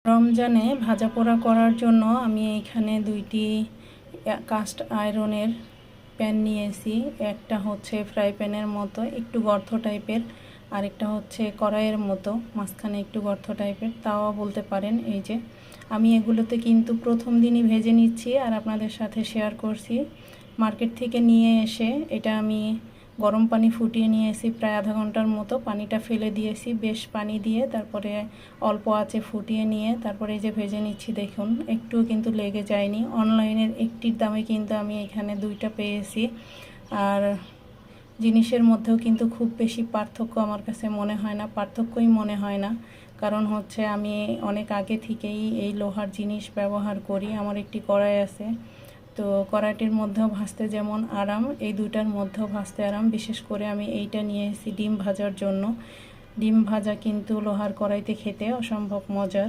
রমজানে ভাজা পোড়া করার জন্য আমি এখানে দুইটি কাস্ট আয়রনের প্যান নিয়েছি। একটা হচ্ছে ফ্রাই প্যানের মতো একটু গর্ত টাইপের, আরেকটা হচ্ছে কড়াইয়ের মতো মাঝখানে একটু গর্ত টাইপের, তাওয়া বলতে পারেন। এই যে আমি এগুলোতে কিন্তু প্রথম দিনই ভেজে নিচ্ছি আর আপনাদের সাথে শেয়ার করছি। মার্কেট থেকে নিয়ে এসে এটা আমি গরম পানি ফুটিয়ে নিয়েছি, প্রায় আধা ঘন্টার মতো পানিটা ফেলে দিয়েছি, বেশ পানি দিয়ে তারপরে অল্প আঁচে ফুটিয়ে নিয়ে তারপরে এই যে ভেজে নিচ্ছি। দেখুন একটুও কিন্তু লেগে যায়নি। অনলাইনের একটির দামে কিন্তু আমি এখানে দুইটা পেয়েছি। আর জিনিসের মধ্যেও কিন্তু খুব বেশি পার্থক্য আমার কাছে মনে হয় না, পার্থক্যই মনে হয় না। কারণ হচ্ছে আমি অনেক আগে থেকেই এই লোহার জিনিস ব্যবহার করি। আমার একটি কড়াই আছে, তো কড়াইটির মধ্যেও ভাজতে যেমন আরাম, এই দুইটার মধ্যেও ভাজতে আরাম। বিশেষ করে আমি এইটা নিয়ে এসেছি ডিম ভাজার জন্য। ডিম ভাজা কিন্তু লোহার কড়াইতে খেতে অসম্ভব মজার।